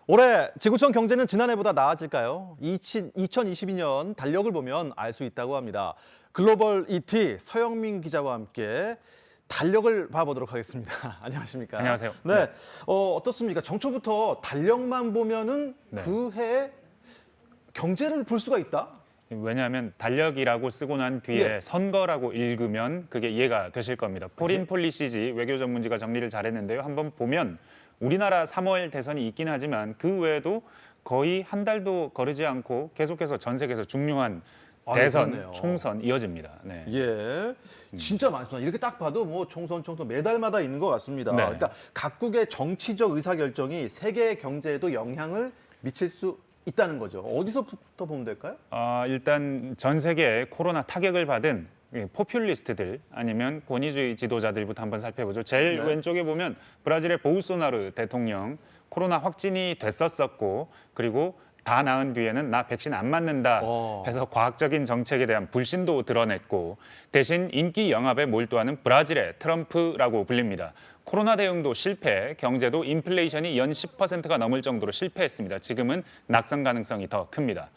올해 지구촌 경제는 지난해보다 나아질까요? 2022년 달력을 보면 알 수 있다고 합니다. 글로벌 ET 서영민 기자와 함께 달력을 봐보도록 하겠습니다. 안녕하십니까? 안녕하세요. 네, 어떻습니까? 정초부터 달력만 보면은 네. 그 해의 경제를 볼 수가 있다? 왜냐하면 달력이라고 쓰고 난 뒤에 예. 선거라고 읽으면 그게 이해가 되실 겁니다. 포린 폴리시지 외교 전문지가 정리를 잘했는데요. 한번 보면 우리나라 3월 대선이 있긴 하지만 그 외에도 거의 한 달도 거르지 않고 계속해서 전 세계에서 중요한 대선, 그렇네요. 총선 이어집니다. 네. 예, 진짜 많습니다. 이렇게 딱 봐도 뭐 총선 매달마다 있는 것 같습니다. 네. 그러니까 각국의 정치적 의사결정이 세계 경제에도 영향을 미칠 수 있다는 거죠. 어디서부터 보면 될까요? 일단 전 세계에 코로나 타격을 받은 포퓰리스트들 아니면 권위주의 지도자들부터 한번 살펴보죠. 제일 네. 왼쪽에 보면 브라질의 보우소나루 대통령 코로나 확진이 됐었고 그리고 다 나은 뒤에는 나 백신 안 맞는다 해서 과학적인 정책에 대한 불신도 드러냈고 대신 인기 영합에 몰두하는 브라질의 트럼프라고 불립니다. 코로나 대응도 실패, 경제도 인플레이션이 연 10%가 넘을 정도로 실패했습니다. 지금은 낙성 가능성이 더 큽니다.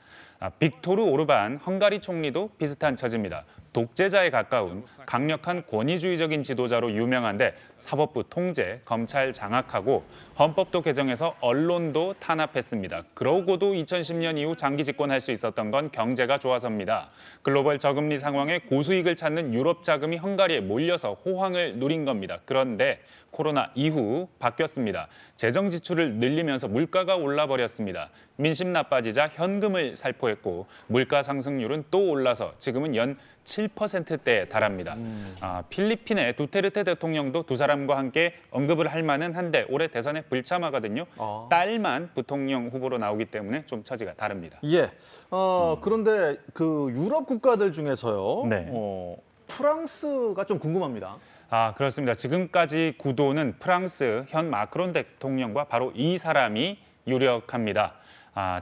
빅토르 오르반 헝가리 총리도 비슷한 처지입니다. 독재자에 가까운 강력한 권위주의적인 지도자로 유명한데 사법부 통제, 검찰 장악하고 헌법도 개정해서 언론도 탄압했습니다. 그러고도 2010년 이후 장기 집권할 수 있었던 건 경제가 좋아서입니다. 글로벌 저금리 상황에 고수익을 찾는 유럽 자금이 헝가리에 몰려서 호황을 누린 겁니다. 그런데 코로나 이후 바뀌었습니다. 재정 지출을 늘리면서 물가가 올라버렸습니다. 민심 나빠지자 현금을 살포했고 물가 상승률은 또 올라서 지금은 연 7%대에 달합니다. 필리핀의 두테르테 대통령도 두 사람과 함께 언급을 할 만은 한데 올해 대선에 불참하거든요. 딸만 부통령 후보로 나오기 때문에 좀 처지가 다릅니다. 예. 그런데 그 유럽 국가들 중에서요. 네. 프랑스가 좀 궁금합니다. 그렇습니다. 지금까지 구도는 프랑스 현 마크론 대통령과 바로 이 사람이 유력합니다.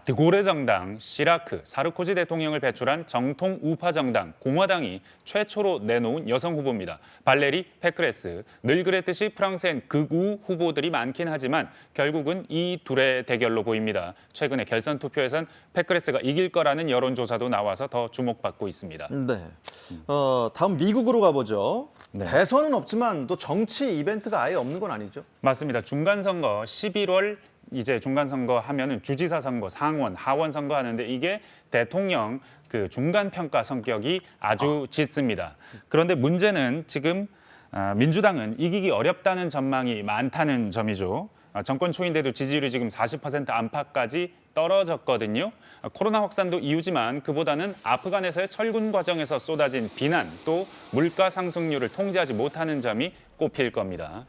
드고레 정당, 시라크, 사르코지 대통령을 배출한 정통 우파 정당 공화당이 최초로 내놓은 여성 후보입니다. 발레리 페크레스. 늘 그랬듯이 프랑스엔 극우 후보들이 많긴 하지만 결국은 이 둘의 대결로 보입니다. 최근에 결선 투표에선 페크레스가 이길 거라는 여론조사도 나와서 더 주목받고 있습니다. 네. 다음 미국으로 가보죠. 네. 대선은 없지만 또 정치 이벤트가 아예 없는 건 아니죠? 맞습니다. 중간선거 11월 이제 중간선거 하면은 주지사 선거, 상원, 하원 선거 하는데 이게 대통령 그 중간 평가 성격이 아주 짙습니다. 그런데 문제는 지금 민주당은 이기기 어렵다는 전망이 많다는 점이죠. 정권 초인데도 지지율이 지금 40% 안팎까지 떨어졌거든요. 코로나 확산도 이유지만 그보다는 아프간에서의 철군 과정에서 쏟아진 비난 또 물가 상승률을 통제하지 못하는 점이 꼽힐 겁니다.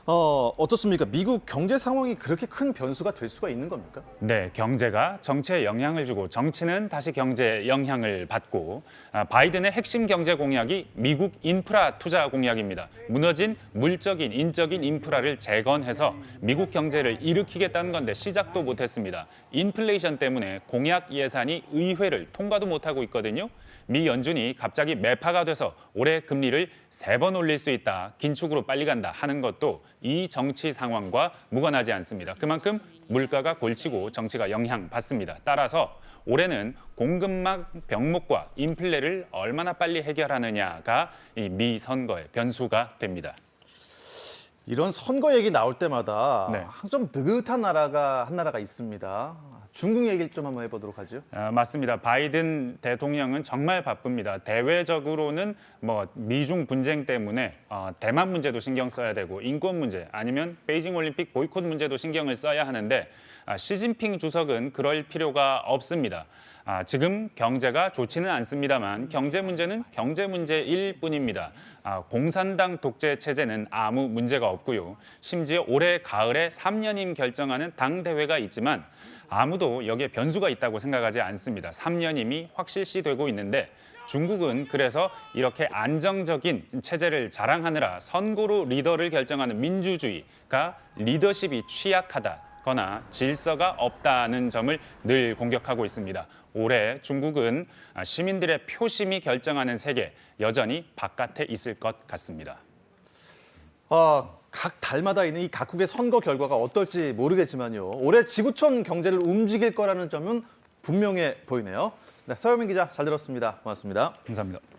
어떻습니까? 미국 경제 상황이 그렇게 큰 변수가 될 수가 있는 겁니까? 네, 경제가 정치에 영향을 주고 정치는 다시 경제에 영향을 받고 바이든의 핵심 경제 공약이 미국 인프라 투자 공약입니다. 무너진 물적인, 인적인 인프라를 재건해서 미국 경제를 일으키겠다는 건데 시작도 못했습니다. 인플레이션 때문에 공약 예산이 의회를 통과도 못하고 있거든요. 미 연준이 갑자기 매파가 돼서 올해 금리를 3번 올릴 수 있다, 긴축으로 빨리 간다 하는 것도 이 정치 상황과 무관하지 않습니다. 그만큼 물가가 골치고 정치가 영향받습니다. 따라서 올해는 공급망 병목과 인플레를 얼마나 빨리 해결하느냐가 이 미 선거의 변수가 됩니다. 이런 선거 얘기 나올 때마다 네. 좀 느긋한 한 나라가 있습니다. 중국 얘기를 좀 한번 해보도록 하죠. 맞습니다. 바이든 대통령은 정말 바쁩니다. 대외적으로는 뭐 미중 분쟁 때문에 대만 문제도 신경 써야 되고 인권 문제 아니면 베이징 올림픽 보이콧 문제도 신경을 써야 하는데 시진핑 주석은 그럴 필요가 없습니다. 지금 경제가 좋지는 않습니다만 경제 문제는 경제 문제일 뿐입니다. 공산당 독재 체제는 아무 문제가 없고요. 심지어 올해 가을에 3년임 결정하는 당 대회가 있지만 아무도 여기에 변수가 있다고 생각하지 않습니다. 3년임이 확실시되고 있는데 중국은 그래서 이렇게 안정적인 체제를 자랑하느라 선거로 리더를 결정하는 민주주의가 리더십이 취약하다거나 질서가 없다는 점을 늘 공격하고 있습니다. 올해 중국은 시민들의 표심이 결정하는 세계 여전히 바깥에 있을 것 같습니다. 각 달마다 있는 이 각국의 선거 결과가 어떨지 모르겠지만요. 올해 지구촌 경제를 움직일 거라는 점은 분명해 보이네요. 네, 서영민 기자 잘 들었습니다. 고맙습니다. 감사합니다.